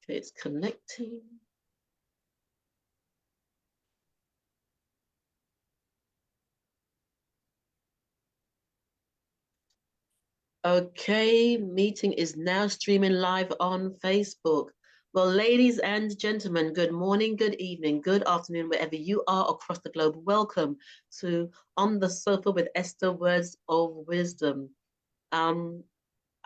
Okay, it's connecting. Okay, meeting is now streaming live on Facebook. Well, ladies and gentlemen, good morning, good evening, good afternoon, wherever you are across the globe. Welcome to On the Sofa with Esther Words of Wisdom.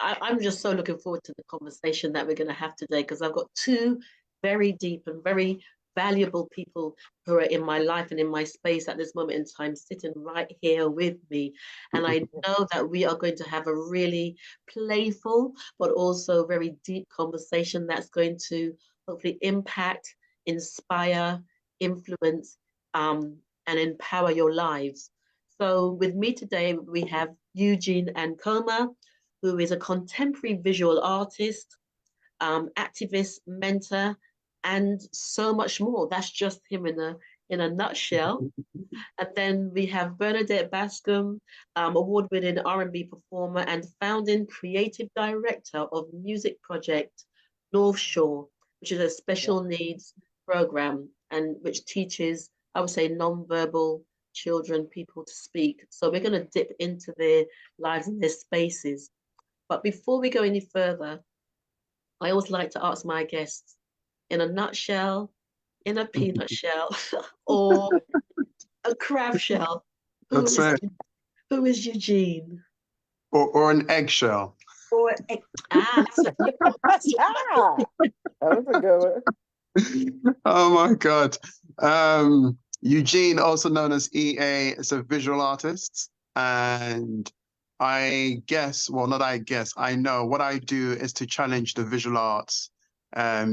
I'm just so looking forward to the conversation that we're going to have today because I've got two very deep and very valuable people who are in my life and in my space at this moment in time, sitting right here with me. And I know that we are going to have a really playful, but also very deep conversation that's going to hopefully impact, inspire, influence, and empower your lives. So, with me today, we have Eugene Ankomah, who is a contemporary visual artist, activist, mentor, and so much more. That's just him in a nutshell. And then we have Bernadette Bascom, award-winning R&B performer and founding creative director of music project North Shore, which is a special needs program and which teaches, I would say, nonverbal children, people to speak. So we're going to dip into their lives and their spaces. But before we go any further, I always like to ask my guests in a nutshell, in a peanut shell, or a crab shell, who That's is it. who is Eugene? Or an eggshell. Or that's a good one. That was a good one. Oh my God. Eugene, also known as EA, is a visual artist. And I guess, well, not I guess, I know what I do is to challenge the visual arts,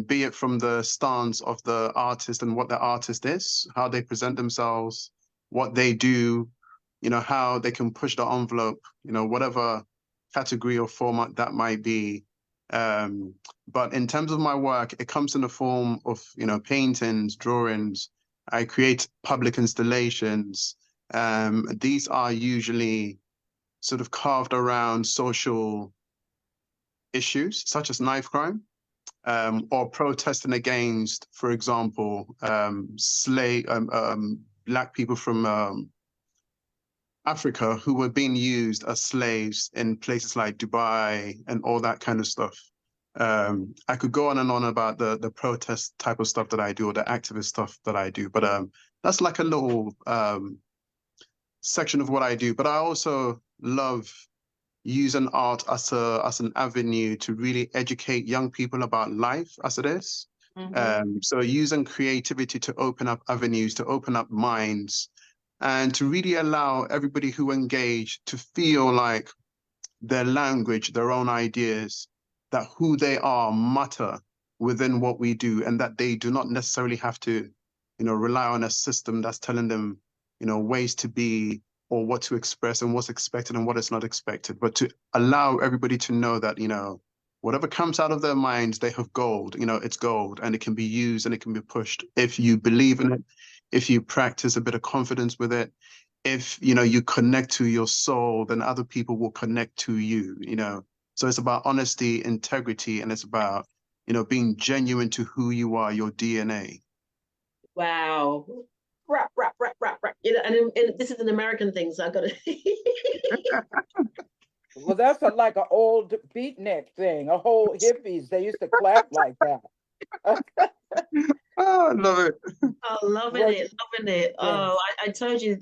be it from the stance of the artist and what the artist is, how they present themselves, what they do, how they can push the envelope, whatever category or format that might be. But in terms of my work, it comes in the form of, paintings, drawings. I create public installations. These are usually sort of carved around social issues, such as knife crime, or protesting against, for example, Black people from Africa who were being used as slaves in places like Dubai and all that kind of stuff. I could go on and on about the protest type of stuff that I do or the activist stuff that I do, but that's like a little section of what I do. But I also love using art as an avenue to really educate young people about life as it is. So using creativity to open up avenues, to open up minds, and to really allow everybody who engage to feel like their language, their own ideas, that who they are matter within what we do, and that they do not necessarily have to, rely on a system that's telling them, ways to be or what to express and what's expected and what is not expected, but to allow everybody to know that, whatever comes out of their minds, they have gold, it's gold and it can be used and it can be pushed if you believe in it, if you practice a bit of confidence with it, if, you connect to your soul, then other people will connect to you, So it's about honesty, integrity, and it's about, being genuine to who you are, your DNA. Wow. Rap, rap, rap, rap, rap. And this is an American thing, so I got to. Well, that's like an old beatnik thing. A whole hippies, they used to clap like that. Oh, I love it. Oh, loving it. Yes. Oh, I told you,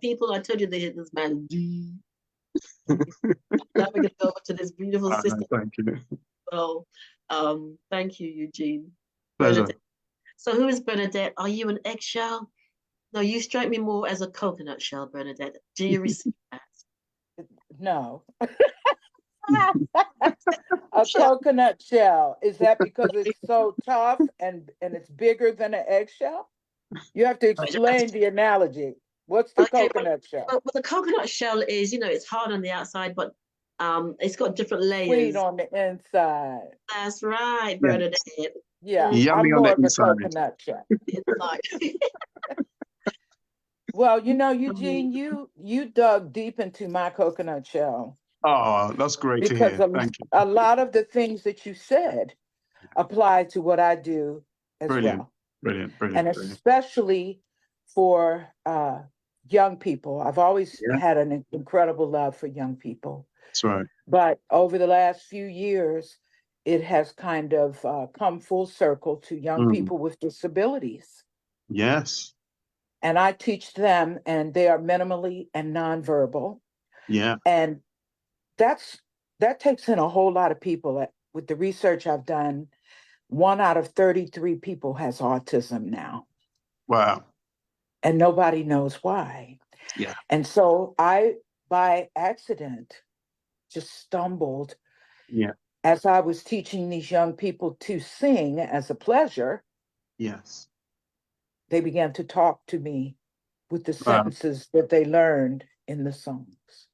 people, I told you they hit this man. Now we're going to go over to this beautiful sister. Thank you. So, thank you, Eugene. Pleasure. Bernadette. So, who is Bernadette? Are you an eggshell? No, you strike me more as a coconut shell, Bernadette. Do you receive that? No. A coconut shell. Is that because it's so tough and it's bigger than an eggshell? You have to explain the analogy. What's the coconut shell? Well, the coconut shell is, it's hard on the outside, but it's got different layers. Sweet on the inside. That's right, Bernadette. Yeah, yummy I'm more on the of a inside. coconut shell. Inside. Well, Eugene, you dug deep into my coconut shell. Oh, that's great to hear. Thank you. A lot of the things that you said apply to what I do as Brilliant. well. Brilliant. And Brilliant. especially for young people. I've always Yeah, had an incredible love for young people. that's right. But over the last few years, it has kind of come full circle to young Mm. people with disabilities. Yes. And I teach them, and they are minimally and nonverbal. Yeah. And that takes in a whole lot of people. With the research I've done, 1 out of 33 people has autism now, Wow. and nobody knows why. Yeah. And so I, by accident, just stumbled Yeah. as I was teaching these young people to sing as a pleasure. Yes. They began to talk to me with the Wow. sentences that they learned in the songs.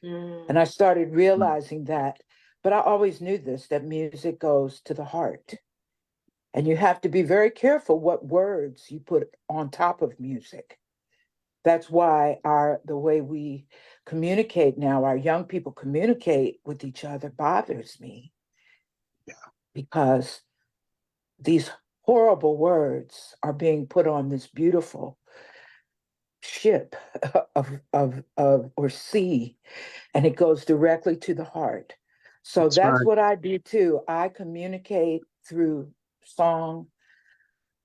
Mm. And I started realizing that, but I always knew this, that music goes to the heart. And you have to be very careful what words you put on top of music. That's why the way we communicate now, our young people communicate with each other, bothers me. Yeah. Because these horrible words are being put on this beautiful ship of or sea, and it goes directly to the heart. So That's that's right. what I do too. I communicate through song,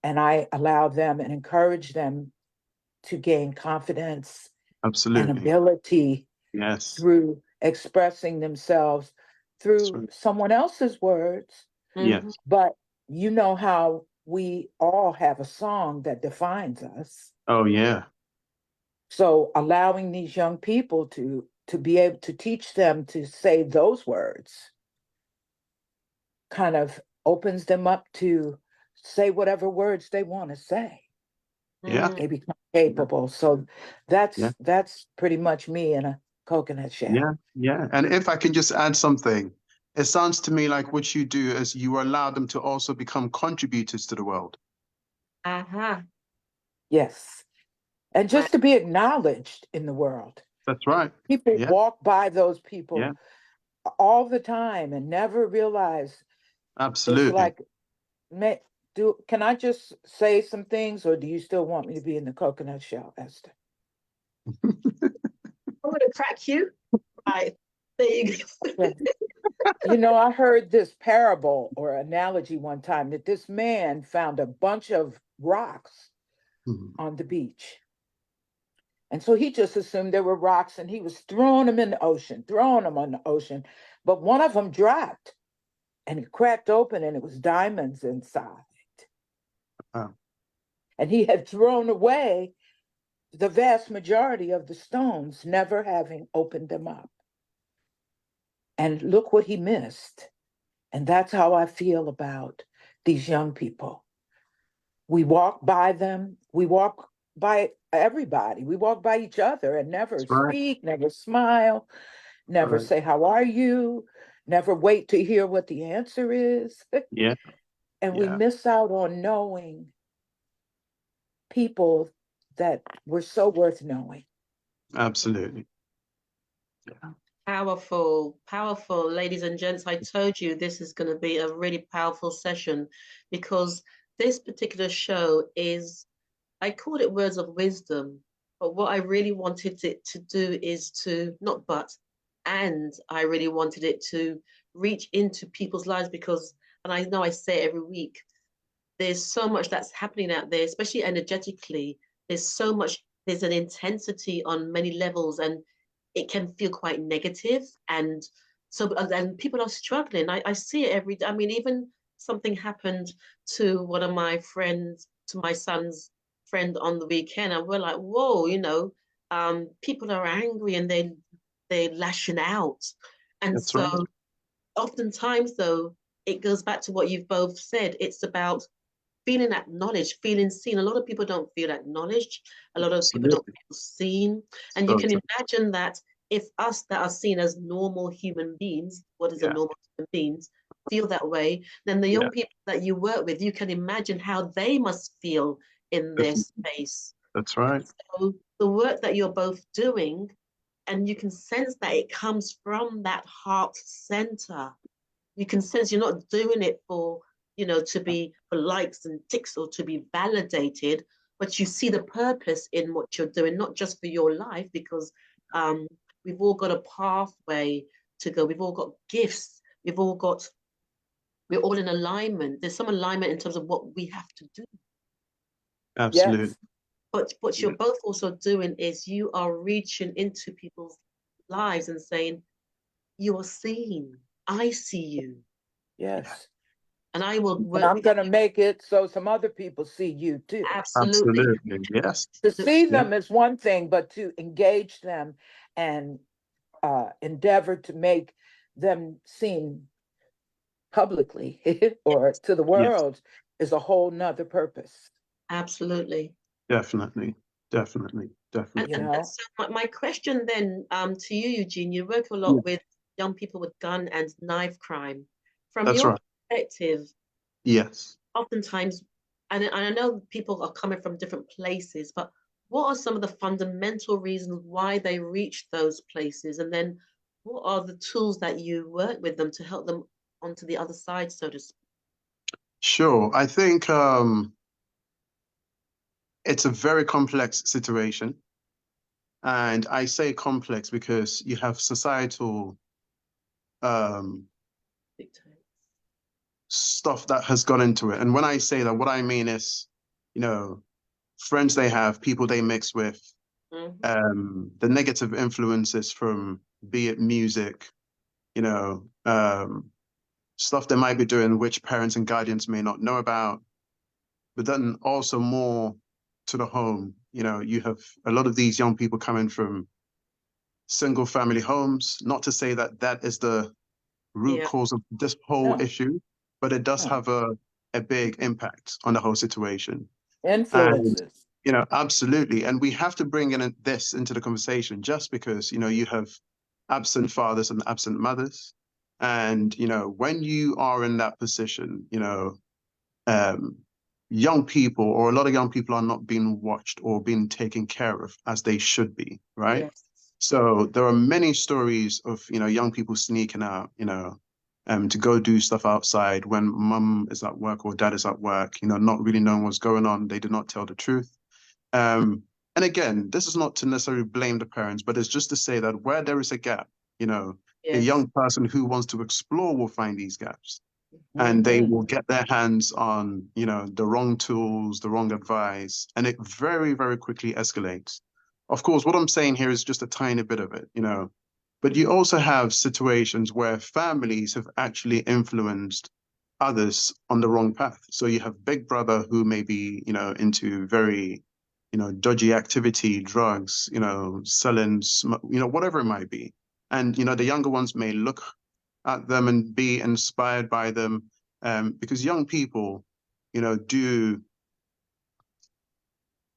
and I allow them and encourage them to gain confidence and Absolutely. ability Yes. through expressing themselves That's through right. someone else's words. Yes. But you know how we all have a song that defines us. Oh, yeah. So allowing these young people to be able to teach them to say those words kind of opens them up to say whatever words they want to say. Yeah. They become capable. So Yeah. that's pretty much me in a coconut shell. Yeah. Yeah. And if I can just add something, it sounds to me like what you do is you allow them to also become contributors to the world. Uh-huh. Yes. And Right. just to be acknowledged in the world. That's right. People Yeah. walk by those people Yeah. all the time and never realize. It's Absolutely. like, can I just say some things, or do you still want me to be in the coconut shell, Esther? I'm going to crack you. Right. There you go. Okay. You know, I heard this parable or analogy one time that this man found a bunch of rocks Mhm. on the beach. And so he just assumed there were rocks, and he was throwing them in the ocean, throwing them on the ocean. But one of them dropped, and it cracked open, and it was diamonds inside. Wow. And he had thrown away the vast majority of the stones, never having opened them up. And look what he missed. And that's how I feel about these young people. We walk by them, we walk by everybody, we walk by each other and never That's right. speak, never smile, never Right. say, "How are you?" Never wait to hear what the answer is. Yeah. And we Yeah. miss out on knowing people that were so worth knowing. Absolutely. Yeah. Powerful, powerful, ladies and gents. I told you this is going to be a really powerful session because this particular show is, I called it Words of Wisdom, but what I really wanted it to do is to, not but, and I really wanted it to reach into people's lives because, and I know I say it every week, there's so much that's happening out there, especially energetically. There's so much, there's an intensity on many levels, and it can feel quite negative. And so, and people are struggling. I see it every day. I mean, even something happened to one of my friends, to my son's friend on the weekend, and we're like, whoa, people are angry and they're lashing out. And That's so right. oftentimes though, it goes back to what you've both said. It's about feeling acknowledged, feeling seen. A lot of people don't feel acknowledged. A lot of people don't Absolutely. feel seen. And you So can true. imagine that if us that are seen as normal human beings, what is a Yeah. normal human beings, feel that way, then the Yeah. young people that you work with, you can imagine how they must feel in their Definitely. space. That's right. So the work that you're both doing, and you can sense that it comes from that heart center. You can sense you're not doing it for, you know, to be for likes and ticks or to be validated, but you see the purpose in what you're doing, not just for your life, because we've all got a pathway to go. We've all got gifts. We're all in alignment. There's some alignment in terms of what we have to do. Absolutely. Yes. But what you're both also doing is you are reaching into people's lives and saying, you are seen. I see you. Yes. And I will work. And I'm going to make it so some other people see you too. Absolutely. Yes. To see them is one thing, but to engage them and endeavor to make them seen publicly or to the world is a whole nother purpose. Absolutely. Definitely. You know? So my question then to you, Eugene, you work a lot with young people with gun and knife crime. From your perspective, yes, oftentimes, and I know people are coming from different places, but what are some of the fundamental reasons why they reach those places? And then what are the tools that you work with them to help them onto the other side, so to speak? Sure. I think it's a very complex situation. And I say complex because you have societal stuff that has gone into it. And when I say that, what I mean is, you know, friends they have, people they mix with, the negative influences from, be it music, you know, stuff they might be doing which parents and guardians may not know about, but then also more to the home. You know, you have a lot of these young people coming from single family homes, not to say that that is the root cause of this whole issue, but it does have a big impact on the whole situation. Influences. And, you know, absolutely. And we have to bring in this into the conversation just because, you know, you have absent fathers and absent mothers. And, you know, when you are in that position, you know, young people or a lot of young people are not being watched or being taken care of as they should be, right? Yes. So there are many stories of, you know, young people sneaking out, you know, to go do stuff outside when mum is at work or dad is at work, you know, not really knowing what's going on. They do not tell the truth. And again, this is not to necessarily blame the parents, but it's just to say that where there is a gap, you know, a young person who wants to explore will find these gaps. And they will get their hands on, you know, the wrong tools, the wrong advice, and it very, very quickly escalates. Of course, what I'm saying here is just a tiny bit of it, you know, but you also have situations where families have actually influenced others on the wrong path. So you have big brother who may be, you know, into very, you know, dodgy activity, drugs, you know, selling, you know, whatever it might be. And, you know, the younger ones may look at them and be inspired by them, because young people, you know,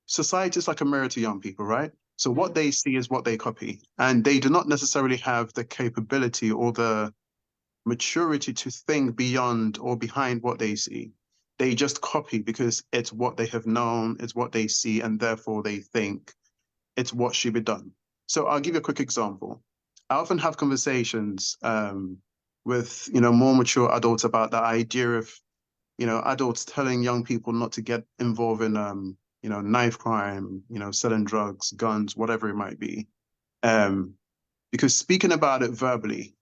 society is like a mirror to young people, right? So what they see is what they copy, and they do not necessarily have the capability or the maturity to think beyond or behind what they see. They just copy because it's what they have known, it's what they see, and therefore they think it's what should be done. So I'll give you a quick example. I often have conversations with, you know, more mature adults about the idea of, you know, adults telling young people not to get involved in, you know, knife crime, you know, selling drugs, guns, whatever it might be. Because speaking about it verbally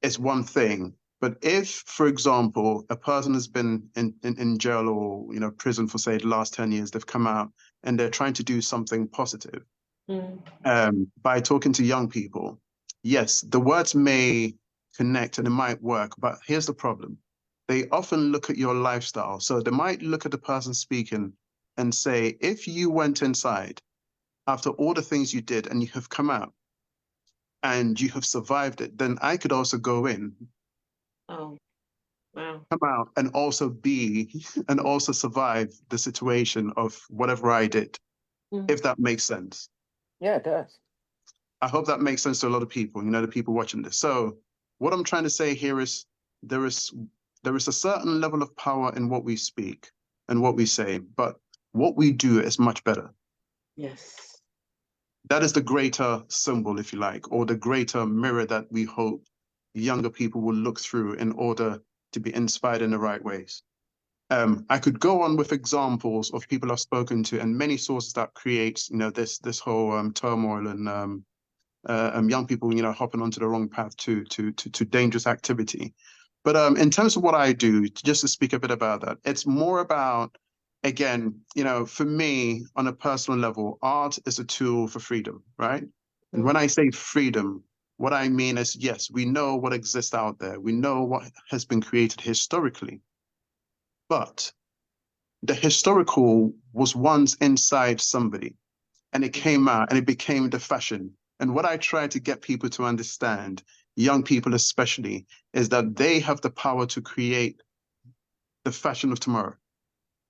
is one thing. But if, for example, a person has been in jail or, you know, prison for, say, the last 10 years, they've come out and they're trying to do something positive by talking to young people, yes, the words may connect and it might work, but here's the problem. They often look at your lifestyle. So they might look at the person speaking and say, if you went inside after all the things you did and you have come out and you have survived it, then I could also go in. Oh, wow. Come out and also be and also survive the situation of whatever I did, if that makes sense. Yeah, it does. I hope that makes sense to a lot of people, you know, the people watching this. So what I'm trying to say here is there is a certain level of power in what we speak and what we say, but what we do is much better. Yes. That is the greater symbol, if you like, or the greater mirror that we hope younger people will look through in order to be inspired in the right ways. I could go on with examples of people I've spoken to and many sources that creates, this whole turmoil and young people, hopping onto the wrong path to dangerous activity. But in terms of what I do, just to speak a bit about that, it's more about, again, for me, on a personal level, art is a tool for freedom, right? And when I say freedom, what I mean is, yes, we know what exists out there. We know what has been created historically. But the historical was once inside somebody, and it came out and it became the fashion. And what I try to get people to understand, young people especially, is that they have the power to create the fashion of tomorrow,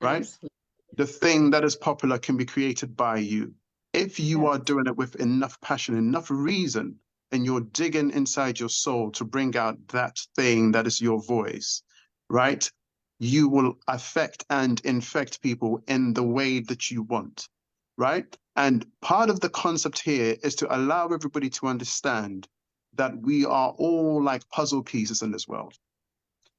right? Absolutely. The thing that is popular can be created by you. If you are doing it with enough passion, enough reason, and you're digging inside your soul to bring out that thing that is your voice, right? You will affect and infect people in the way that you want, right? And part of the concept here is to allow everybody to understand that we are all like puzzle pieces in this world.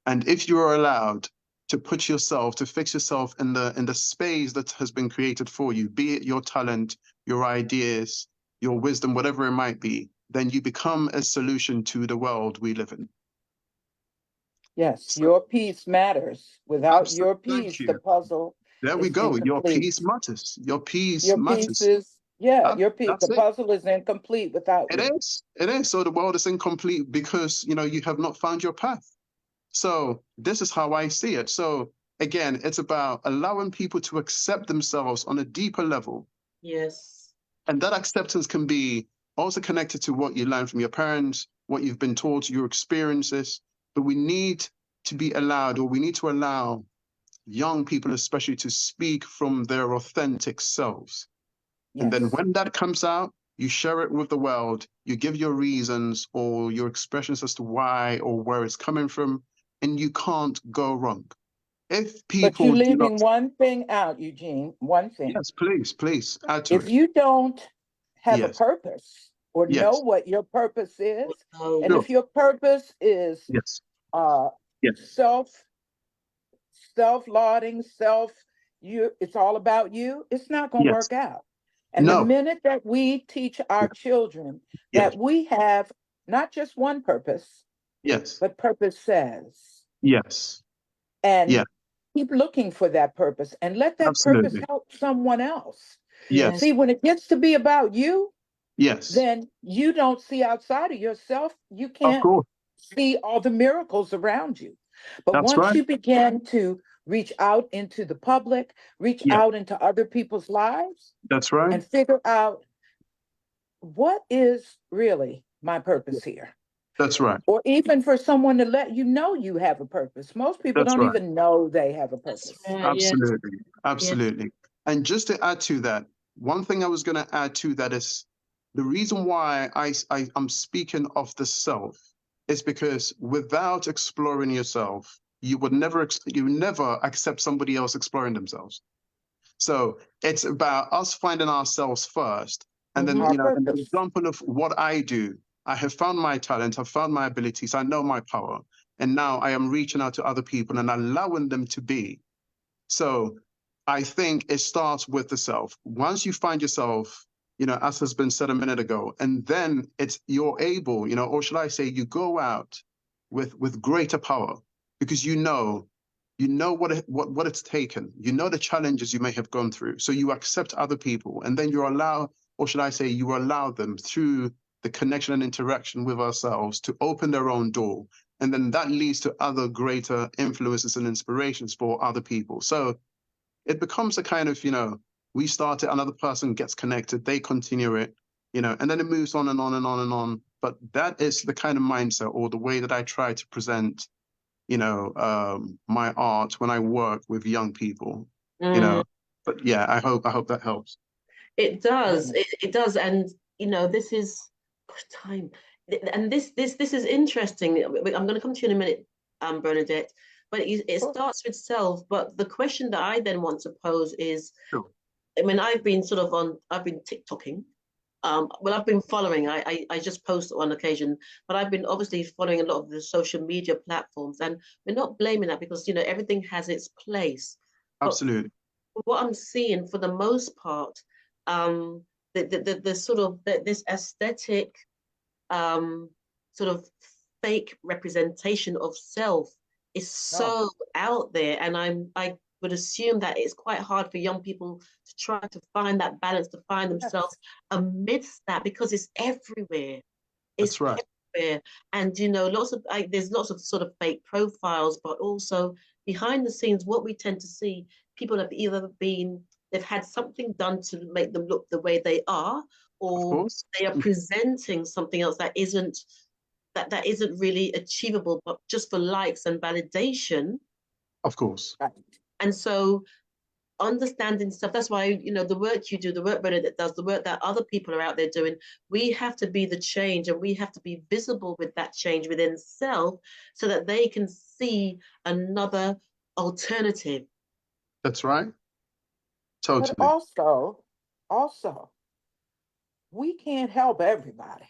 And if you're allowed to put yourself, to fix yourself in the space that has been created for you, be it your talent, your ideas, your wisdom, whatever it might be, then you become a solution to the world we live in. Yes, So, your piece matters. Without your thank piece, the you. puzzle There we is go. Your incomplete. piece matters. Your piece Your piece matters. is, your piece, the That's it. puzzle is incomplete without It you. is. It is. So the world is incomplete because, you have not found your path. So this is how I see it. So again, it's about allowing people to accept themselves on a deeper level. Yes. And that acceptance can be also connected to what you learned from your parents, what you've been taught, your experiences. But we need to be allowed, or we need to allow young people especially to speak from their authentic selves. And then Yes. when that comes out, you share it with the world, you give your reasons or your expressions as to why or where it's coming from, and you can't go wrong. If But you're people do not, leaving one thing out, Eugene, one thing. yes, please add to If it. you don't have a Yes, purpose or know yes, what your purpose is, Oh, and sure. if your purpose is Yes, uh, yes, self lauding, it's all about you, it's not going to yes. work out. And the No, minute that we teach our children yes, that we have not just one purpose, yes, but purpose says, yes, and yes, keep looking for that purpose and let that purpose absolutely. help someone else. yes. Yes, See, when it gets to be about you, yes, then you don't see outside of yourself. You of can't course. see all the miracles around you. But That's once right. you begin to reach out into the public, reach Yeah, out into other people's lives, that's right. and figure out what is really my Yeah, purpose here. that's right. Or even for someone to let you know you have a purpose. Most people That's don't right. even know they have a That's purpose. right. Yes. Absolutely. Yes. Absolutely. And just to add to that, one thing I was going to add to that is the reason why I'm speaking of the self is because without exploring yourself, you never accept somebody else exploring themselves. So it's about us finding ourselves first. And then, Mm-hmm. Our an purpose. example of what I do, I have found my talent, I've found my abilities, I know my power. And now I am reaching out to other people and allowing them to be. So I think it starts with the self. Once you find yourself, as has been said a minute ago, and then you're able, or should I say, you go out with greater power because you know what it's taken. You know the challenges you may have gone through. So you accept other people, and then you allow, or should I say, you allow them through the connection and interaction with ourselves to open their own door. And then that leads to other greater influences and inspirations for other people. So it becomes a kind of, we start it, another person gets connected, they continue it, and then it moves on and on and on and on. But that is the kind of mindset or the way that I try to present, my art when I work with young people, you Mm. know. But yeah, I hope that helps. It does. Yeah. It does. And this is time. And this is interesting. I'm going to come to you in a minute, Bernadette. But it Sure. starts with self. But the question that I then want to pose is, Sure. I mean, I've been TikToking well, I've been following, I just post on occasion, but I've been obviously following a lot of the social media platforms, and we're not blaming that because, you know, everything has its place. But Absolutely. what I'm seeing for the most part, the sort of this aesthetic, sort of fake representation of self is No. so out there, and I would assume that it's quite hard for young people to try to find that balance, to find themselves Yes. amidst that, because it's everywhere. It's That's right. everywhere, and you know, there's lots of sort of fake profiles, but also behind the scenes, what we tend to see, people have either they've had something done to make them look the way they are, Of or course. they are presenting something else that isn't really achievable, but just for likes and validation. Of course. Right. And so understanding stuff, that's why, you know, the work you do, the work Bernadette does, the work that other people are out there doing, we have to be the change, and we have to be visible with that change within self so that they can see another alternative. That's right. But Totally. also, we can't help everybody.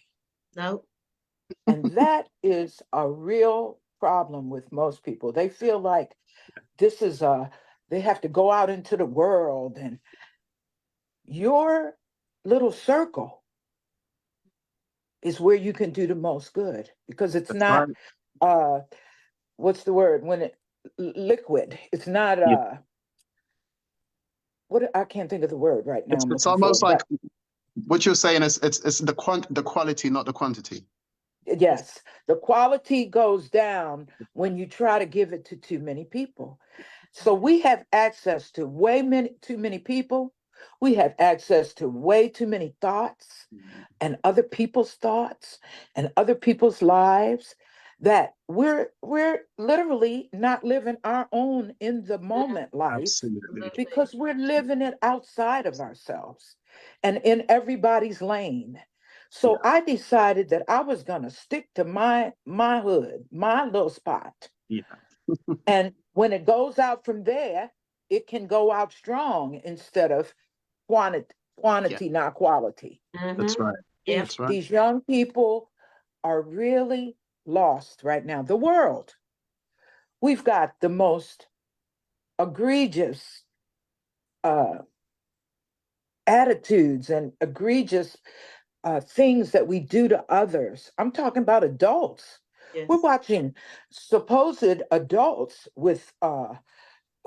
No. And that is a real problem with most people. They feel like this is they have to go out into the world, and your little circle is where you can do the most good, because it's That's right. not uh what's the word when it liquid. It's not Yeah. what I can't think of the word right now I'm It's looking for, almost like but what you're saying is it's the quality, not the quantity. Yes. yes, the quality goes down when you try to give it to too many people. So we have access to too many people. We have access to way too many thoughts and other people's thoughts and other people's lives, that we're literally not living our own in the moment life, Absolutely. Absolutely. because we're living it outside of ourselves and in everybody's lane. Yeah. So I decided that I was going to stick to my hood, my little spot. Yeah. And when it goes out from there, it can go out strong instead of quantity, Yeah. quantity, not quality. That's right. Yeah. That's right. These young people are really lost right now. The world, we've got the most egregious uh, attitudes and egregious things that we do to others. I'm talking about adults. We're Yes. watching supposed adults with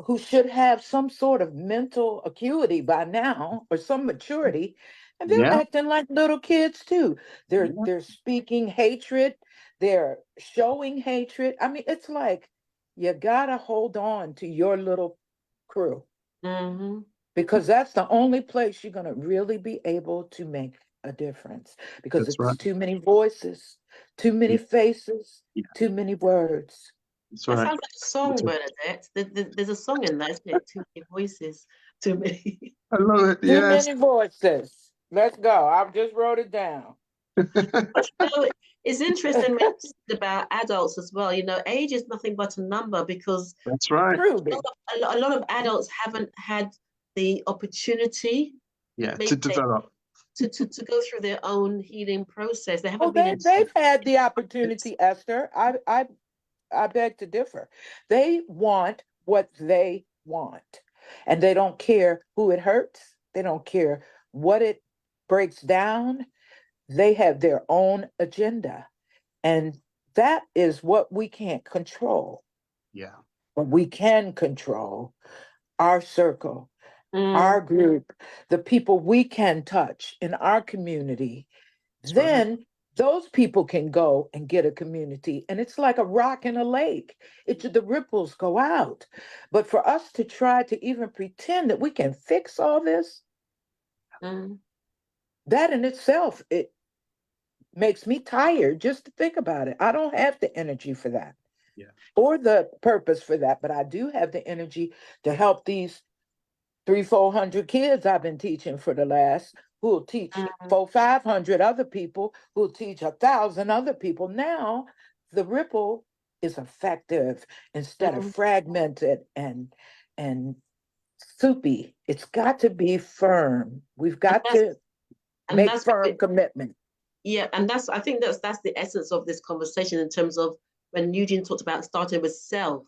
who should have some sort of mental acuity by now or some maturity, and they're Yeah. acting like little kids too. Yeah. They're speaking hatred, they're showing hatred. I mean, it's like you gotta hold on to your little crew, Mm-hmm. because that's the only place you're gonna really be able to make a difference, because That's right. it's too many voices, too many Yeah. faces, Yeah. too many words. That's That right. sounds like a song, That's right. Bernadette. There's a song in that, isn't it? Too many voices, too many. I love it. Too Yes. many voices. Let's go. I've just wrote it down. But you know, it's interesting when you said about adults as well. You know, age is nothing but a number, because That's right. Truly. a lot of adults haven't had the opportunity, Yeah. To maybe develop. to go through their own healing process. They Oh, haven't been in. they've had the It's opportunity, Esther. I beg to differ. They want what they want, and they don't care who it hurts. They don't care what it breaks down. They have their own agenda, and that is what we can't control. yeah. But we can control our circle, Mm, our group, the people we can touch in our community. That's right. Then those people can go and get a community. And it's like a rock in a lake. The ripples go out. But for us to try to even pretend that we can fix all this, mm, that in itself, it makes me tired just to think about it. I don't have the energy for that Yeah. or the purpose for that, but I do have the energy to help these 400 kids I've been teaching for the last, who'll teach mm, 500 other people, who'll teach 1,000 other people. Now the ripple is effective instead of mm. fragmented and soupy. It's got to be firm. We've got That's to. And Make that's firm commitment. Yeah, and I think that's the essence of this conversation, in terms of when Eugene talked about starting with self,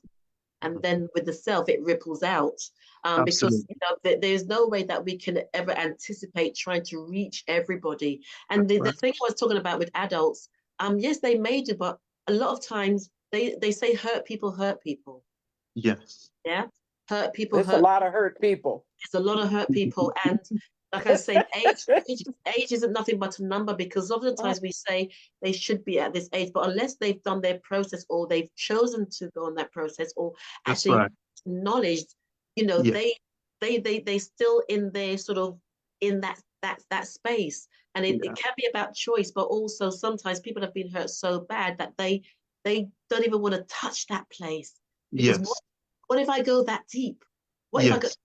and then with the self it ripples out, because Absolutely. there's no way that we can ever anticipate trying to reach everybody. And the thing I was talking about with adults, yes, they may do, but a lot of times they say hurt people hurt people. Yes. Yeah, hurt people There's hurt. a lot of hurt people. There's a lot of hurt people, and like I say, age isn't nothing but a number, because oftentimes we say they should be at this age, but unless they've done their process, or they've chosen to go on that process, or That's actually right. acknowledged, Yeah. they still in their sort of in that space. And it can be about choice, but also sometimes people have been hurt so bad that they don't even want to touch that place, because Yes. what if I go that deep? What if I go? Yes.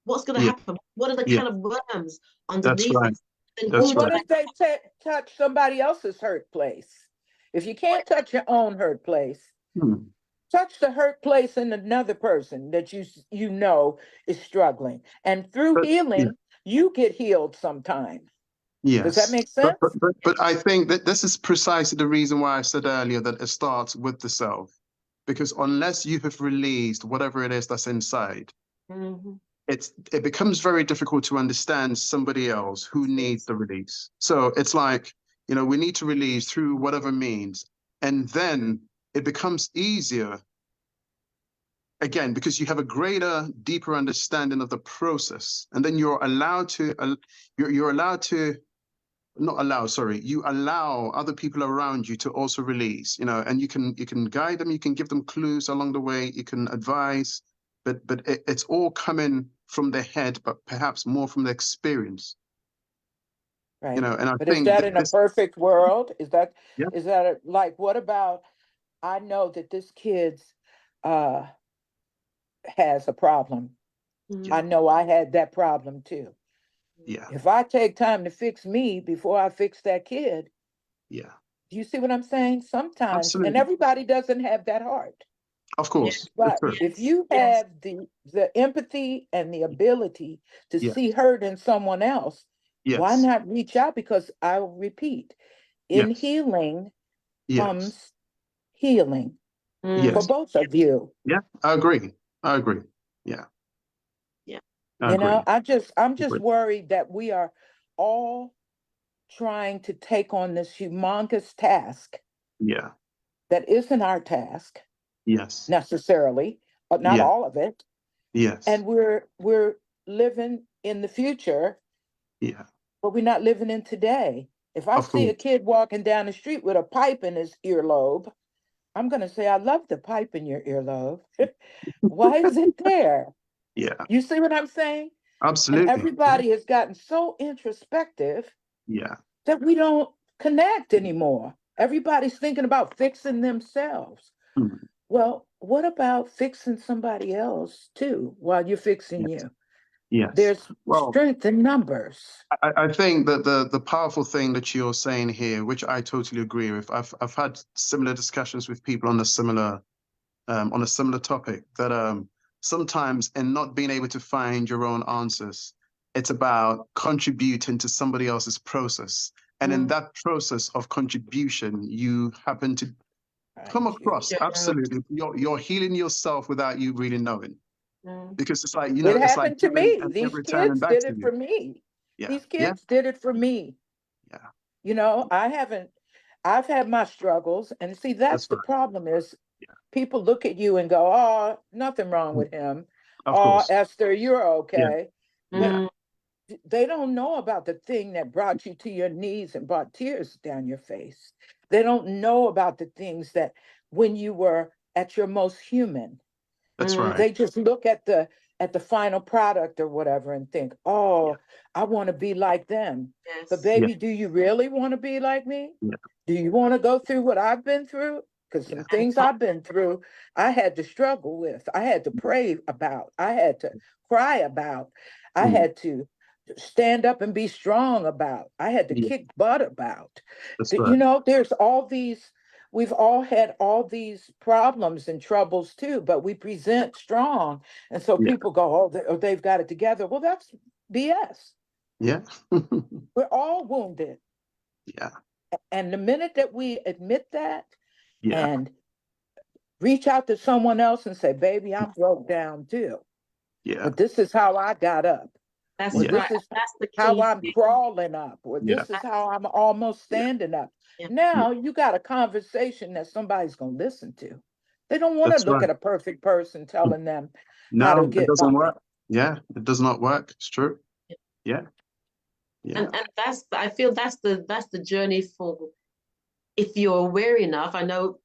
What's going to Yeah. happen? What are the Yeah. kind of worms That's underneath right. it? Then That's Well, who what right. if they touch somebody else's hurt place? If you can't touch your own hurt place, touch the hurt place in another person that you know is struggling. And through But yeah. healing, you get healed sometime. Does that Yes. make sense? But I think that this is precisely the reason why I said earlier that it starts with the self. Because unless you have released whatever it is that's inside, it becomes very difficult to understand somebody else who needs the release. So it's like, we need to release through whatever means. And then it becomes easier, again, because you have a greater, deeper understanding of the process. And then you're allowed to, not allow, sorry, you allow other people around you to also release, and you can guide them, you can give them clues along the way, you can advise, but it's all coming from the head, but perhaps more from the experience. Right. And I But is think that that in a perfect world? Is that yeah, like, what about, I know that this kid's has a problem. I know I had that problem too. yeah, If I take time to fix me before I fix that kid, yeah, do you see what I'm saying? Sometimes, and absolutely, everybody doesn't have that heart. of course, But true. if you have the empathy and the ability to Yeah, see hurt in someone else, why yes, not reach out? Because I'll repeat, in yes, healing yes, comes healing for yes, both of you. yeah, I agree, yeah, I You know, agree, I'm just agree. worried that we are all trying to take on this humongous task Yeah, that isn't our task yes, necessarily, but not yeah, all of it. yes, And we're living in the future, yeah, but we're not living in today. If I of see a course, kid walking down the street with a pipe in his earlobe, I'm going to say, I love the pipe in your earlobe. Why is it there? yeah, You see what I'm saying? And absolutely, yeah, everybody has gotten so introspective yeah. that we don't connect anymore. Everybody's thinking about fixing themselves. Mm. Well, what about fixing somebody else too while you're fixing Yes. you? Yes. There's Well, strength in numbers. I think that the powerful thing that you're saying here, which I totally agree with, I've had similar discussions with people on a similar topic, that sometimes in not being able to find your own answers, it's about contributing to somebody else's process. And in that process of contribution, you happen to come across, absolutely, you're healing yourself without you really knowing. Because it's like, It it's like happened to giving me. and These returning kids back did to it you. for me. Yeah. These Yeah. kids did it for me. Yeah. You know, I've had my struggles. And see, that's That's the right. problem is Yeah. people look at you and go, oh, nothing wrong with him. Of Oh, course. Esther, you're Yeah. okay. But Yeah. they don't know about the thing that brought you to your knees and brought tears down your face. They don't know about the things that when you were at your most human, That's right. they just look at the final product or whatever and think, Yeah. oh, I want to be like them. But Yeah. baby, do you really want to be like me? Yeah. Do you want to go through what I've been through? Because some Yeah. things I've been through, I had to struggle with. I had to pray about. I had to cry about. I Mm. had to stand up and be strong about. I had to Yeah. kick butt about. That's right. You know, there's all these, we've all had all these problems and troubles too, but we present strong. And so Yeah. people go, oh, they've got it together. Well, that's BS. Yeah. We're all wounded. Yeah. And the minute that we admit that Yeah. and reach out to someone else and say, baby, I'm broke down too. Yeah. But this is how I got up. That's Or Yeah. right. this is That's the how key I'm thing. crawling up. Or Yeah. this is how I'm almost standing up. Yeah. Now you got a conversation that somebody's going to listen to. They don't want to That's look right. at a perfect person telling them how to No, it get by. doesn't work. Yeah, it does not work. It's true. Yeah. Yeah. And that's, I feel that's the journey for, if you're aware enough, I know,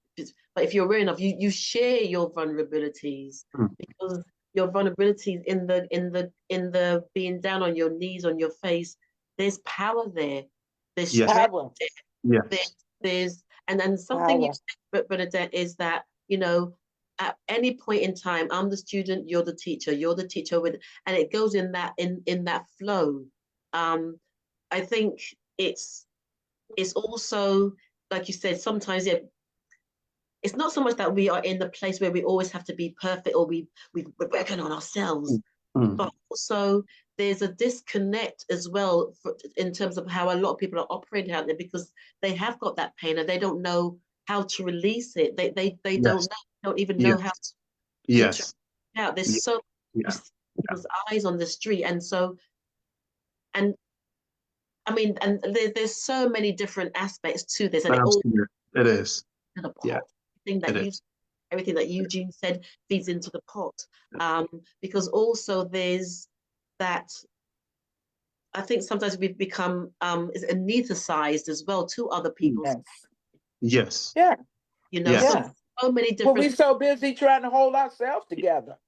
but if you're aware enough, you share your vulnerabilities, Mm. because your vulnerabilities in the being down on your knees, on your face, there's power there. There's Yes. strength Power. there. Yes. There's and something you Power. said, Bernadette, is that, you know, at any point in time, I'm the student, you're the teacher with, and it goes in that flow. I think it's also, like you said, sometimes it's not so much that we are in the place where we always have to be perfect, or we're working on ourselves, Mm. but also there's a disconnect as well in terms of how a lot of people are operating out there, because they have got that pain and they don't know how to release it. They Yes. don't even know Yes. how to Yes. out. There's Yeah. so Yeah. people's eyes on the street, and so, and I mean, and there's so many different aspects to this, and it all Absolutely. It is. in the Yeah. pot. Thing It that is. everything that Eugene said feeds into the pot, because also there's that. I think sometimes we've become anesthetized as well to other people's, Yes. Yes. Yeah. you know, Yes. Yeah. so many Well, we're different. so busy trying to hold ourselves together.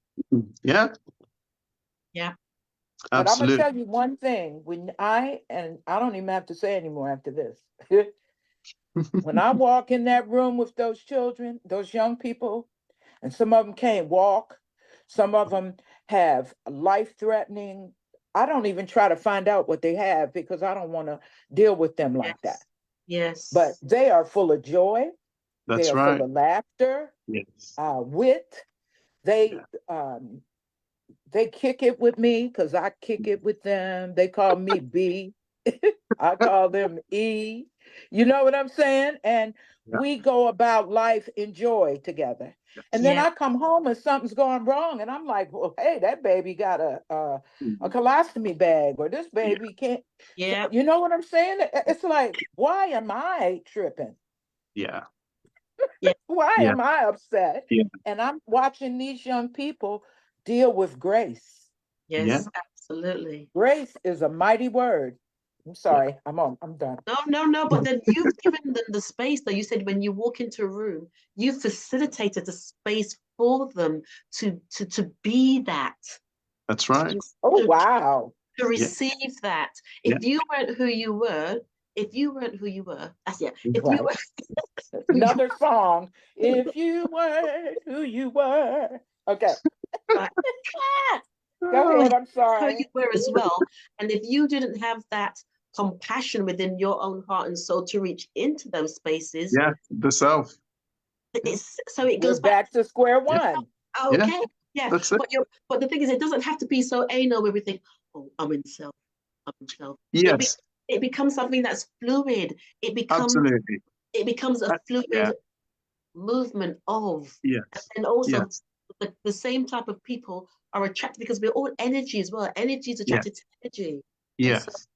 Yeah. Yeah. But I'm going to Absolutely. tell you one thing. When I don't even have to say anymore after this. When I walk in that room with those children, those young people, and some of them can't walk, some of them have life-threatening. I don't even try to find out what they have, because I don't want to deal with them like that. Yes. But they are full of joy. They That's are right. full of laughter, Yes. wit. They kick it with me because I kick it with them. They call me B. I call them E. You know what I'm saying? And Yeah. we go about life in joy together. And then Yeah. I come home and something's going wrong, and I'm like, well, hey, that baby got a colostomy bag, or this Yeah. baby can't. Yeah. You know what I'm saying? It's like, why am I tripping? Yeah. Why Yeah. am I upset? Yeah. And I'm watching these young people deal with grace. Yeah. Yes. Absolutely. Grace is a mighty word. I'm sorry. I'm done. No. But then you've given them the space, though. You said when you walk into a room, you facilitated the space for them to be that. That's right. Oh, To, wow. to Yeah. receive that. Yeah. If you weren't who you were, that's it. If you Right. were Another song. If you were who you were. Okay. right, Go Oh, ahead. I'm who you sorry. were as well, and if you didn't have that compassion within your own heart and soul to reach into those spaces, yeah. The self. it We're goes back. back to square Yeah. one. Yeah. Okay, yeah, That's it. but the thing is, it doesn't have to be so anal where we think, oh, I'm in self. Yes. It becomes something that's fluid. Absolutely. It becomes a fluid Yeah. movement of, Yes. and also Yes. the same type of people are attracted, because we're all energy as well. Energy is Yeah. attracted to energy. Yes.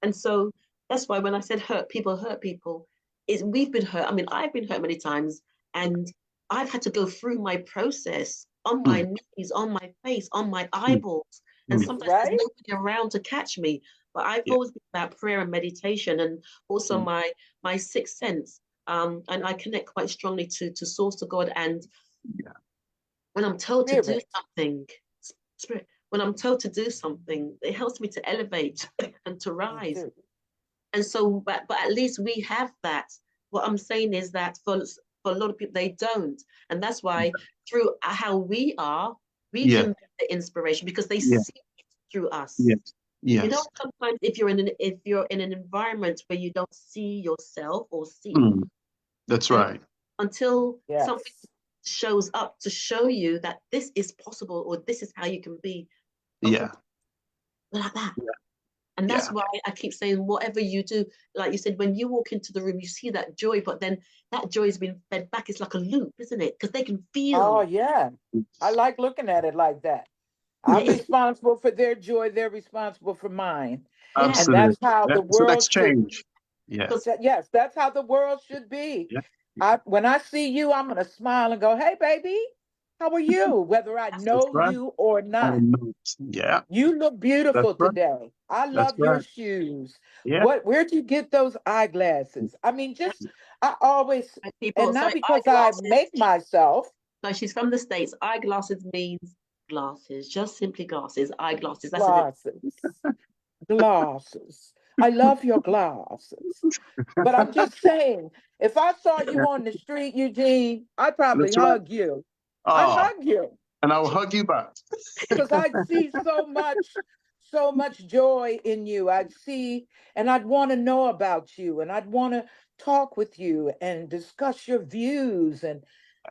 And so that's why when I said hurt people, is we've been hurt. I mean, I've been hurt many times, and I've had to go through my process on my Mm. knees, on my face, on my Mm. eyeballs. And Mm. sometimes Right? there's nobody around to catch me. But I've Yeah. always been about prayer and meditation, and also Mm. my sixth sense. And I connect quite strongly to source, to God. And Yeah. when I'm told to do Spirit. something, spirit, when I'm told to do something, it helps me to elevate and to Me rise. too. And so, but at least we have that. What I'm saying is that for a lot of people, they don't. And that's why through how we are, we Yeah. can be the inspiration, because they Yeah. see it through us. Yes. You know, Yes. sometimes if you're in an environment where you don't see yourself or see Mm. That's and right. until something Yes. shows up to show you that this is possible, or this is how you can be, okay, Yeah. like that. Yeah. And that's Yeah. why I keep saying, whatever you do, like you said, when you walk into the room, you see that joy, but then that joy is being fed back. It's like a loop, isn't it? Because they can Oh, feel. yeah. I like looking at it like that. I'm responsible for their joy. They're responsible for mine. Yeah. And that's Absolutely. how Yeah. the It's an world should. exchange. Yeah. Yes, that's how the world should be. Yeah. When I see you, I'm going to smile and go, hey, baby, how are you? Whether I That's know right. you or not. Yeah. You look That's beautiful right. today. I That's love your right. shoes. Yeah. Where'd you get those eyeglasses? I mean, I always, people. and So not because I eyeglasses. make myself. So she's from the States. Eyeglasses means glasses, just simply glasses. Eyeglasses. That's a Glasses. I love your glasses. But I'm just saying, if I saw you Yeah. on the street, Eugene, I'd probably That's right. hug you. I'd Oh, hug you and I'll hug you back. because I'd see so much joy in you. I'd see, and I'd want to know about you, and I'd want to talk with you and discuss your views. And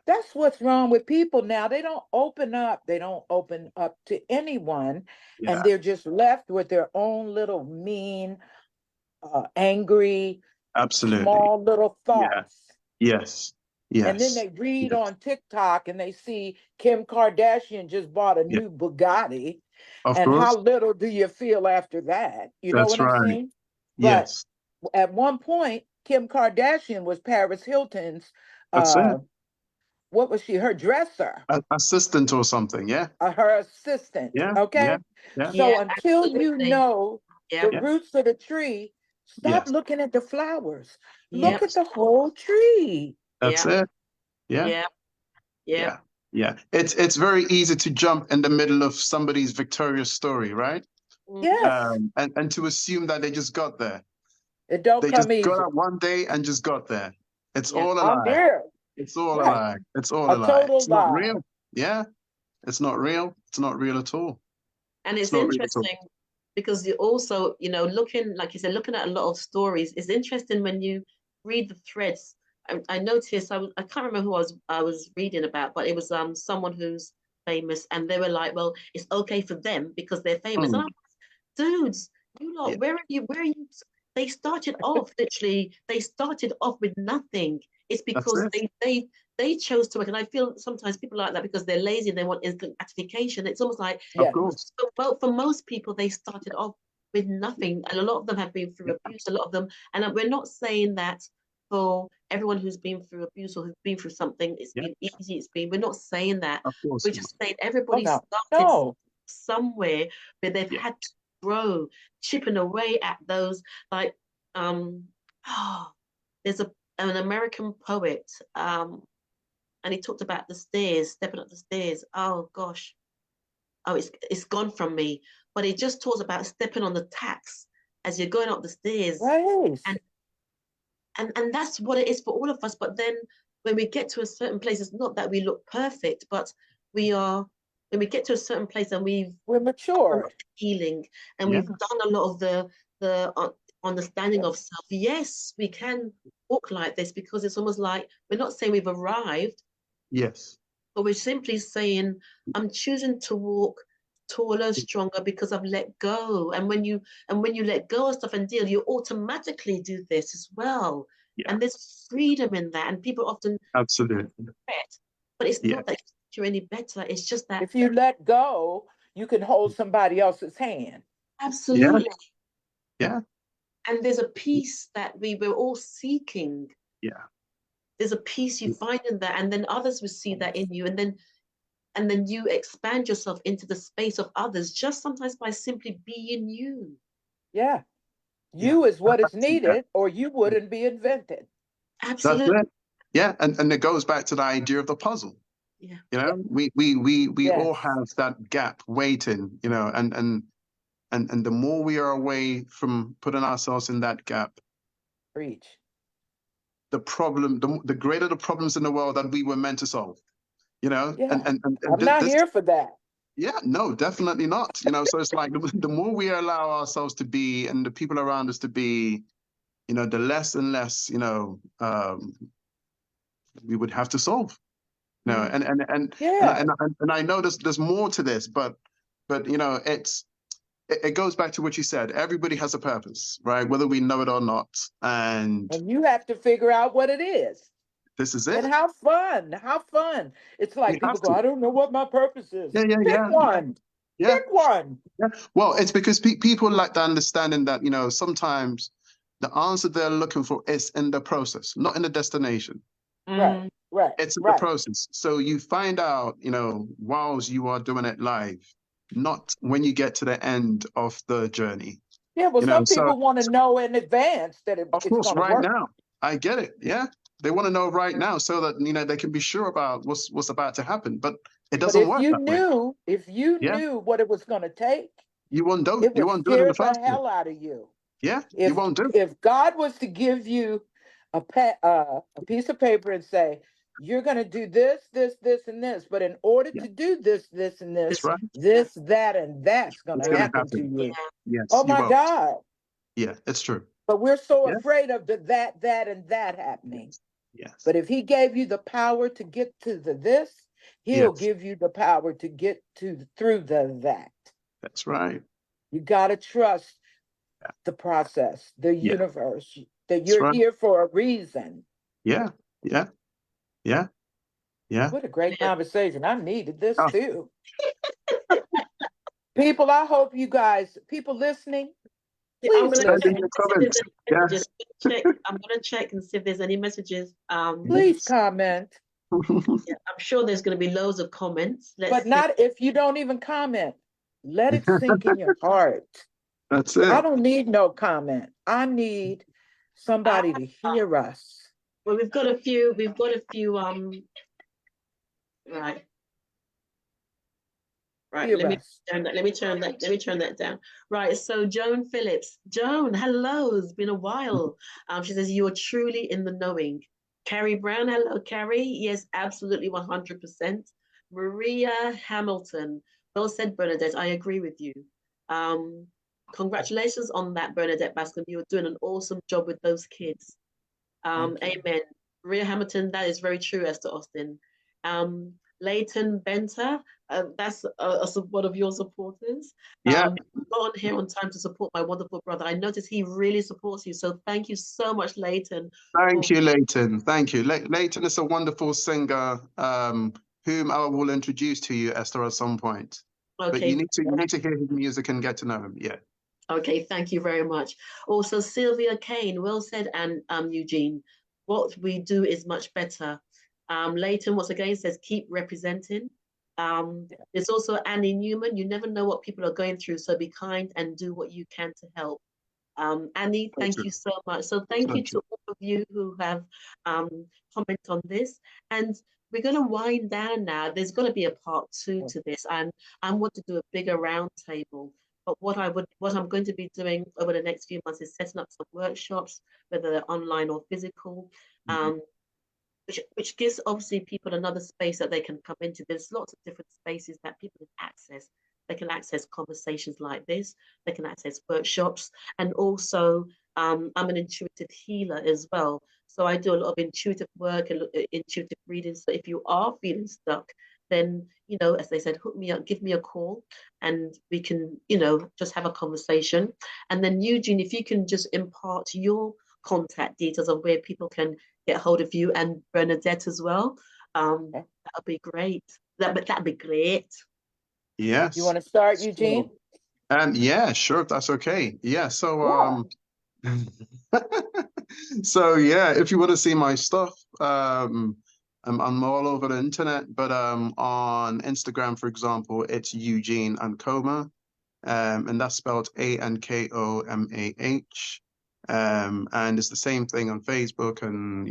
that's what's wrong with people now. They don't open up. They don't open up to anyone, and Yeah. they're just left with their own little mean, angry, Absolutely. small little Yeah. thoughts. Yes. And then Yes. they read Yes. on TikTok and they see Kim Kardashian just bought a Yeah. new Bugatti. Of And how course. little do you feel after that? You know That's what I'm right. saying? But Yes. at one point, Kim Kardashian was Paris Hilton's, That's it. what was she? Her dresser, Assistant or something. Yeah. her assistant. Yeah. Yeah. Okay. Yeah. yeah, So until you absolutely. know Yeah, the Yeah. roots of the tree, stop Yes. looking at the flowers. yeah, Look at Yes. the whole tree. That's yeah, it. Yeah. yeah, yeah. Yeah. Yeah. It's very easy to jump in the middle of somebody's victorious story, right? Mm-hmm. Yes, And to assume that they just got there. it don't They just come got easy. up one day and just got there. It's Yeah. all a I'm lie. there. It's all a Right. lie. It's all a A lie. total It's not lie. real. Yeah. It's not real. It's not real at all. And It's it's not real at all. interesting because you also, looking, like you said, looking at a lot of stories. It's interesting when you read the threads. I noticed I can't remember who I was reading about, but it was someone who's famous, and they were like, well, it's okay for them because they're famous. And Mm. I'm dudes, you Yeah. lot, where are you? They started off literally, they started off with nothing. It's That's because it. they chose to work. And I feel sometimes people like that because they're lazy and they want instant gratification. It's almost like Of Yes. course. for most people, they started off with nothing. And a lot of them have been through abuse, a lot of them. And we're not saying that for everyone who's been through abuse or who's been through something, it's Yeah. been easy, we're not saying that. Of course We're not. just saying Oh everybody no. started No. somewhere where they've Yeah. had to grow, chipping away at those, like oh, there's an American poet, and he talked about the stairs, stepping up the stairs. Oh gosh, oh it's gone from me. But he just talks about stepping on the tacks as you're going up the stairs, Right. and and that's what it is for all of us. But then when we get to a certain place, it's not that we look perfect, but we are. When we get to a certain place and we've We're matured. healing and Yeah. we've done a lot of the understanding of self, yes, we can walk like this because it's almost like we're not saying we've arrived, Yes. but we're simply saying I'm choosing to walk taller, stronger because I've let go. And when you let go of stuff and deal, you automatically do this as well. Yeah. And there's freedom in that, and people often Absolutely. regret, but it's Yeah. not that you're any better, it's just that If you let go, you can hold somebody else's hand. Yeah. absolutely. Yeah. And there's a peace that we were all seeking. Yeah. There's a peace you find in that, and then others will see that in you, and then you expand yourself into the space of others, just sometimes by simply being you. Yeah. Yeah. You is what is Yeah. needed, or you wouldn't be invented. That's Absolutely. it. Yeah. And it goes back to the idea of the puzzle. Yeah. You know, we all Yes. have that gap waiting, and the more we are away from putting ourselves in that gap, Preach. the greater the problems in the world that we were meant to solve, Yeah. and I'm not this, here for that. yeah, no, definitely not. So it's like the more we allow ourselves to be and the people around us to be, the less and less, we would have to solve. Mm. And Yeah. I know there's more to this, but it's it goes back to what you said. Everybody has a purpose, right? Whether we know it or not. And you have to figure out what it is. this is And it. how fun. How fun. It's We like people have go, to. I don't know what my purpose is. Yeah, yeah, Pick yeah. one. Yeah. Pick one. Yeah. Well, it's because people lack the understanding that, sometimes the answer they're looking for is in the process, not in the destination. Right, right, It's in the right. process. So you find out, whilst you are doing it live, not when you get to the end of the journey. Yeah, well, some So people want to know in advance that of it's course, going to right work. now, I get it. Yeah. They want to know right now so that, they can be sure about what's about to happen. But it But doesn't work that way. if you Yeah. knew what it was going to take, You won't do it. it You would won't do it in scare the the first place. hell out of you. Yeah. You won't do it. If God was to give you a piece of paper and say, you're going to do this, this, this, and this, but in order Yeah. to do this, this, and this, That's right. this, that, and that's going It's to going to happen to happen. you. Yes. Oh You my won't. God. Yeah. It's true. But we're so Yeah. afraid of that, and that happening. Yes. But if he gave you the power to get to the this, he'll give you the power to get through the that. That's right. You got to trust the process, the Yeah. universe, that That's you're right. here for a reason. Yeah. Yeah. Yeah. Yeah. What a great conversation. I needed this Oh, too. People, I hope you guys, people listening, I'm please gonna send check in listen. your and see if there's comments. any Yeah. messages. I'm gonna check and see if there's any messages. Please comment. Yeah, I'm sure there's gonna be loads of comments. Let's But see. not if you don't even comment. Let it sink in your heart. That's I it. don't need no comment. I need somebody to hear us. Well, we've got a few. Right. Right, Hear let me us. turn that. Let me turn that down. Right, so Joan Phillips. Joan, hello. It's been a while. She says you're truly in the knowing. Carrie Brown, hello, Carrie. Yes, absolutely, 100%. Maria Hamilton. Well said, Bernadette. I agree with you. Congratulations on that, Bernadette Bascom. You're doing an awesome job with those kids. Amen. Maria Hamilton, that is very true, Esther Austin. Leighton Benter, that's one of your supporters. Yeah. Got on here on time to support my wonderful brother. I noticed he really supports you. So thank you so much, Leighton. Thank you, Leighton. Thank you. Leighton is a wonderful singer, whom I will introduce to you, Esther, at some point. Okay. But you need to hear his music and get to know him. Yeah. Okay, thank you very much. Also, Sylvia Kane, well said, and Eugene. What we do is much better. Leighton, once again, says keep representing. There's also Annie Newman. You never know what people are going through, so be kind and do what you can to help. Annie, thank you so much. So thank you to all of you who have commented on this. And we're going to wind down now. There's going to be a part 2 to this, and I want to do a bigger roundtable. But what I'm going to be doing over the next few months is setting up some workshops, whether they're online or physical, which gives obviously people another space that they can come into. There's lots of different spaces that people can access. They can access conversations like this. They can access workshops, and also I'm an intuitive healer as well. So I do a lot of intuitive work and intuitive readings. So if you are feeling stuck, then, as they said, hook me up, give me a call, and we can, just have a conversation. And then Eugene, if you can just impart your contact details of where people can get hold of you and Bernadette as well, that would be great. That'd be great. Yes. You want to start, Eugene? Yeah, sure, if that's okay. Yeah, so so yeah, if you want to see my stuff, I'm all over the internet, but on Instagram, for example, it's Eugene Ankomah, and that's spelled Ankomah. And it's the same thing on Facebook and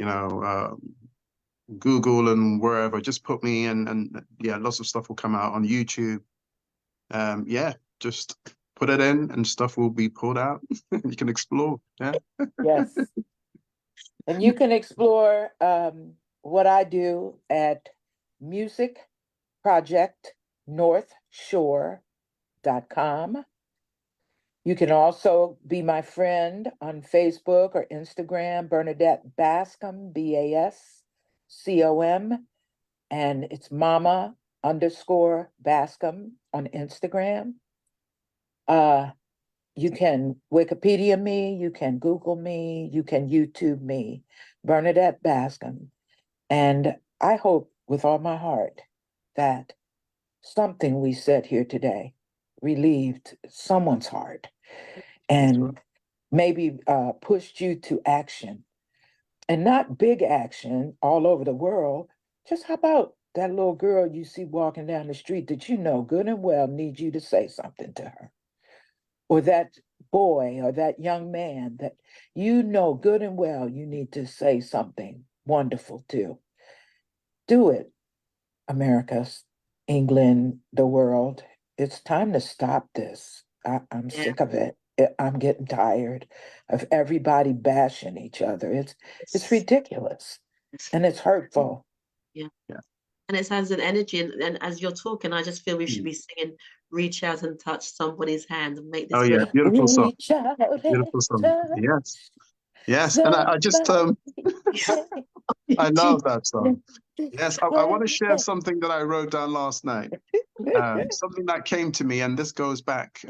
Google and wherever. Just put me in, and yeah, lots of stuff will come out on YouTube. Yeah, just put it in and stuff will be pulled out. You can explore. Yeah. Yes. And you can explore what I do at musicprojectnorthshore.com. You can also be my friend on Facebook or Instagram, Bernadette Bascom, Bascom, and it's Mama_Bascom on Instagram. You can Wikipedia me, you can Google me, you can YouTube me, Bernadette Bascom. And I hope with all my heart that something we said here today relieved someone's heart and maybe pushed you to action. And not big action all over the world. Just how about that little girl you see walking down the street that you know good and well needs you to say something to her? Or that boy or that young man that you know good and well you need to say something wonderful to. Do it, America, England, the world. It's time to stop this. I'm sick of it. I'm getting tired of everybody bashing each other. It's ridiculous and it's hurtful. Yeah. And it has an energy. And as you're talking, I just feel we should be singing "Reach Out and Touch Somebody's Hand" and make this. Oh yeah, beautiful song. Reach out Beautiful song. Yes. Yes. And I just somebody. I love that song. Yes, I want to share something that I wrote down last night. Something that came to me, and this goes back,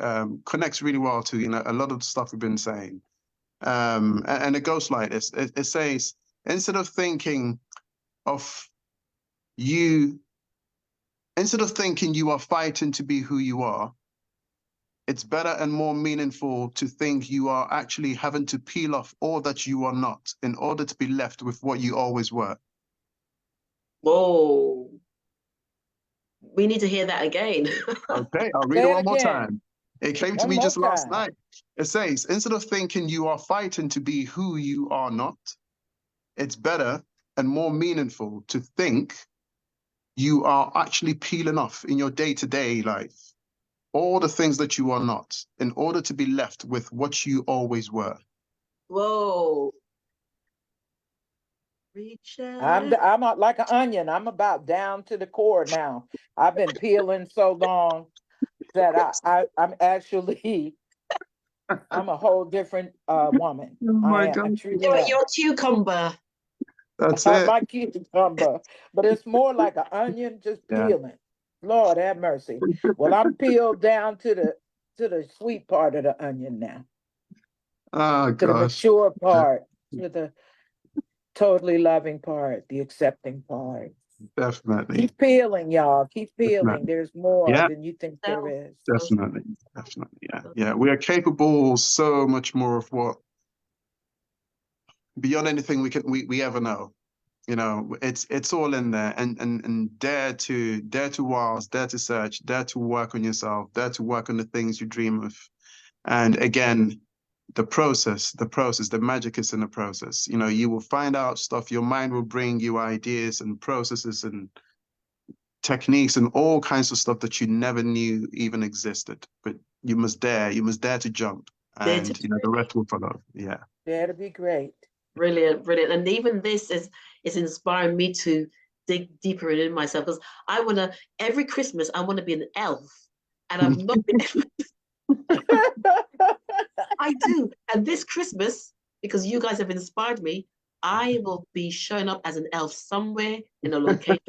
connects really well to, a lot of the stuff we've been saying. And it goes like this. It says, instead of thinking you are fighting to be who you are, it's better and more meaningful to think you are actually having to peel off all that you are not in order to be left with what you always were. Whoa. We need to hear that again. Okay, I'll read it one more time. It came to me just last night. It says, instead of thinking you are fighting to be who you are not, it's better and more meaningful to think you are actually peeling off in your day-to-day life all the things that you are not in order to be left with what you always were. Whoa. Reach out. I'm like an onion. I'm about down to the core now. I've been peeling so long that I'm actually I'm a whole different woman. Oh my God. I truly am. Your cucumber. That's it. My cucumber, but it's more like an onion just peeling. Lord have mercy. Well, I'm peeled down to the sweet part of the onion now. Oh to the gosh. mature part, to the totally loving part, the accepting part. Definitely. Keep peeling, y'all. Keep peeling. Definitely. There's more than you think there is. Definitely. Yeah. We are capable so much more of what, beyond anything we ever know. It's all in there, and dare to ask, dare to search, dare to work on yourself, dare to work on the things you dream of. And again, the process, the magic is in the process. You will find out stuff, your mind will bring you ideas and processes and techniques and all kinds of stuff that you never knew even existed. But you must dare to jump, and the rest will follow. Yeah. Dare to be great. Brilliant. And even this is inspiring me to dig deeper in myself, because every Christmas I want to be an elf, and I've not been I do. And this Christmas, because you guys have inspired me, I will be showing up as an elf somewhere in a location.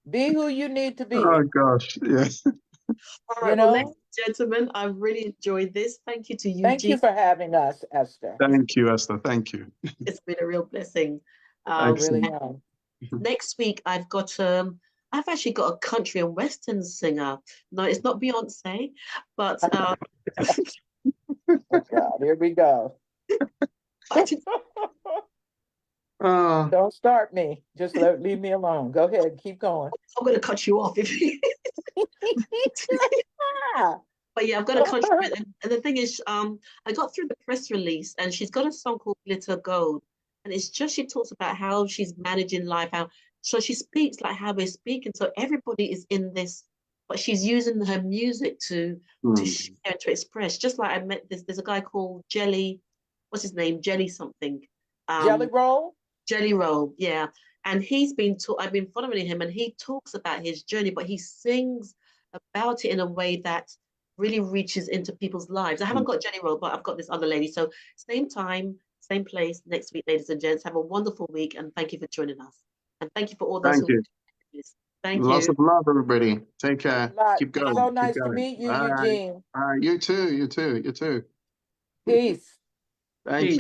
Be who you need to be. Oh gosh, yes. All right, well, ladies and gentlemen, I've really enjoyed this. Thank you to Eugene. Thank you for having us, Esther. Thank you, Esther. Thank you. It's been a real blessing. Really. Next week, I've actually got a country and western singer. No, it's not Beyonce, but oh God, here we go. Don't start me. Just leave me alone. Go ahead, keep going. I'm going to cut you off if you. But yeah, I've got a country, and the thing is, I got through the press release, and she's got a song called "Glitter Gold," and it's just, she talks about how she's managing life, so she speaks like how we're speaking. So everybody is in this, but she's using her music to share and to express. Just like I met there's a guy called Jelly, what's his name? Jelly something. Jelly Roll? Jelly Roll, yeah. And I've been following him, and he talks about his journey, but he sings about it in a way that really reaches into people's lives. I haven't got Jelly Roll, but I've got this other lady. So same time, same place next week, ladies and gents. Have a wonderful week, and thank you for joining us. And thank you for all those who. Thank Lots you. of love, everybody. Take care. Lot. Keep going. So Keep nice to going. meet you, Bye. Eugene. You too. You too. You too. Peace. Thank you.